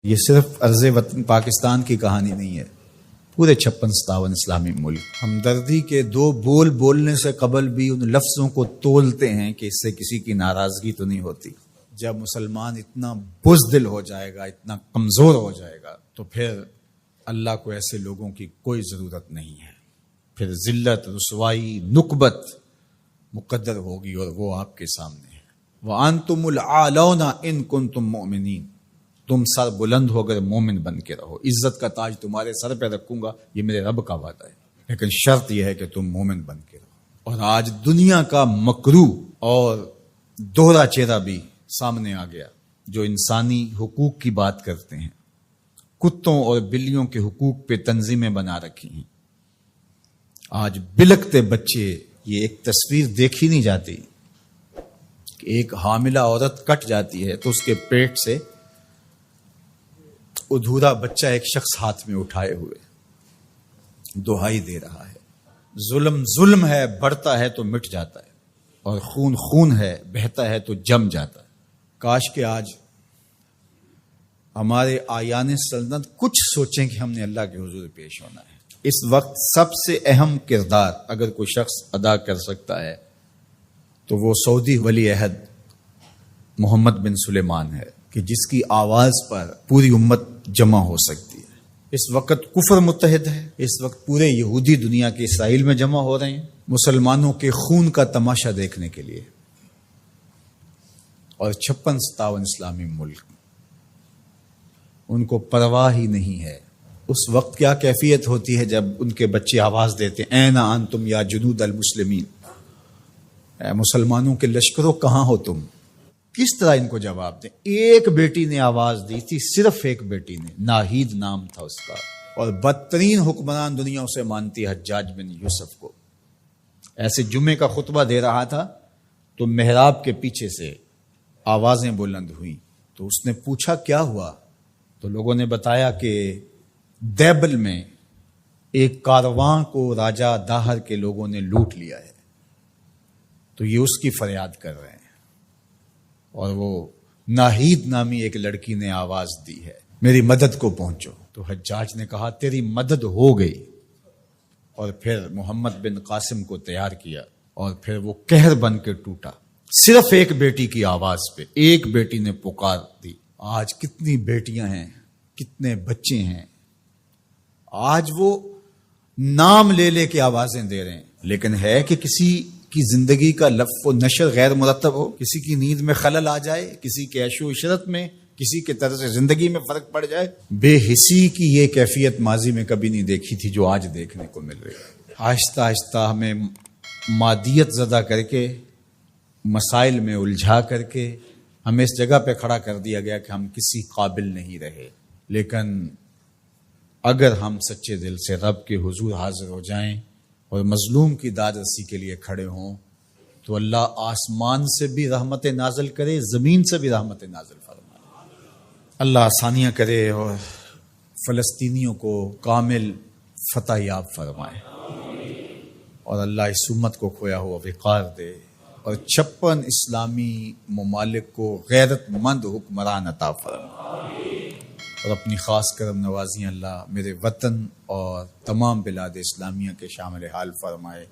یہ صرف عرض وطن پاکستان کی کہانی نہیں ہے، پورے 56-57 اسلامی ملک ہمدردی کے دو بول بولنے سے قبل بھی ان لفظوں کو تولتے ہیں کہ اس سے کسی کی ناراضگی تو نہیں ہوتی۔ جب مسلمان اتنا بزدل ہو جائے گا، اتنا کمزور ہو جائے گا، تو پھر اللہ کو ایسے لوگوں کی کوئی ضرورت نہیں ہے۔ پھر ذلت، رسوائی، نکبت مقدر ہوگی اور وہ آپ کے سامنے ہے۔ وَأَنْتُمُ الْعَالَوْنَ إِن كُنْتُم مُؤْمِنِينَ، تم سر بلند ہو کر مومن بن کے رہو، عزت کا تاج تمہارے سر پہ رکھوں گا، یہ میرے رب کا وعدہ ہے، لیکن شرط یہ ہے کہ تم مومن بن کے رہو۔ اور آج دنیا کا مکرو اور دوہرا چہرہ بھی سامنے آ گیا، جو انسانی حقوق کی بات کرتے ہیں، کتوں اور بلیوں کے حقوق پہ تنظیمیں بنا رکھی ہیں۔ آج بلکتے بچے، یہ ایک تصویر دیکھی نہیں جاتی کہ ایک حاملہ عورت کٹ جاتی ہے تو اس کے پیٹ سے ادھورا بچہ ایک شخص ہاتھ میں اٹھائے ہوئے دہائی دے رہا ہے۔ ظلم ظلم ہے، بڑھتا ہے تو مٹ جاتا ہے، اور خون خون ہے، بہتا ہے تو جم جاتا ہے۔ کاش کہ آج ہمارے آیان سلطنت کچھ سوچیں کہ ہم نے اللہ کے حضور پیش ہونا ہے۔ اس وقت سب سے اہم کردار اگر کوئی شخص ادا کر سکتا ہے تو وہ سعودی ولی عہد محمد بن سلیمان ہے، کہ جس کی آواز پر پوری امت جمع ہو سکتی ہے۔ اس وقت کفر متحد ہے، اس وقت پورے یہودی دنیا کے اسرائیل میں جمع ہو رہے ہیں مسلمانوں کے خون کا تماشا دیکھنے کے لیے، اور 56-57 اسلامی ملک ان کو پرواہ ہی نہیں ہے۔ اس وقت کیا کیفیت ہوتی ہے جب ان کے بچے آواز دیتے ہیں، این انتم یا جنود المسلمین، اے مسلمانوں کے لشکروں کہاں ہو تم؟ کس طرح ان کو جواب دیں؟ ایک بیٹی نے آواز دی تھی، صرف ایک بیٹی نے، ناہید نام تھا اس کا، اور بدترین حکمران دنیا اسے مانتی حجاج بن یوسف کو۔ ایسے جمعے کا خطبہ دے رہا تھا تو محراب کے پیچھے سے آوازیں بلند ہوئیں، تو اس نے پوچھا کیا ہوا؟ تو لوگوں نے بتایا کہ دیبل میں ایک کارواں کو راجہ داہر کے لوگوں نے لوٹ لیا ہے، تو یہ اس کی فریاد کر رہے ہیں، اور وہ ناہید نامی ایک لڑکی نے آواز دی ہے، میری مدد کو پہنچو۔ تو حجاج نے کہا تیری مدد ہو گئی، اور پھر محمد بن قاسم کو تیار کیا، اور پھر وہ قہر بن کے ٹوٹا، صرف ایک بیٹی کی آواز پہ۔ ایک بیٹی نے پکار دی۔ آج کتنی بیٹیاں ہیں، کتنے بچے ہیں، آج وہ نام لے لے کے آوازیں دے رہے ہیں، لیکن ہے کہ کسی کی زندگی کا لف و نشر غیر مرتب ہو، کسی کی نیند میں خلل آ جائے، کسی کے عیش و عشرت میں، کسی کے طرز زندگی میں فرق پڑ جائے۔ بے حسی کی یہ کیفیت ماضی میں کبھی نہیں دیکھی تھی جو آج دیکھنے کو مل رہی ہے۔ آہستہ آہستہ ہمیں مادیت زدہ کر کے، مسائل میں الجھا کر کے ہمیں اس جگہ پہ کھڑا کر دیا گیا کہ ہم کسی قابل نہیں رہے۔ لیکن اگر ہم سچے دل سے رب کے حضور حاضر ہو جائیں اور مظلوم کی داد رسی کے لیے کھڑے ہوں، تو اللہ آسمان سے بھی رحمت نازل کرے، زمین سے بھی رحمت نازل فرمائے۔ اللہ آسانیاں کرے اور فلسطینیوں کو کامل فتح یاب فرمائے، اور اللہ اس امت کو کھویا ہوا وقار دے، اور 56 اسلامی ممالک کو غیرت مند حکمران عطا فرمائے، اور اپنی خاص کرم نوازی اللہ میرے وطن اور تمام بلاد اسلامیہ کے شامل حال فرمائے۔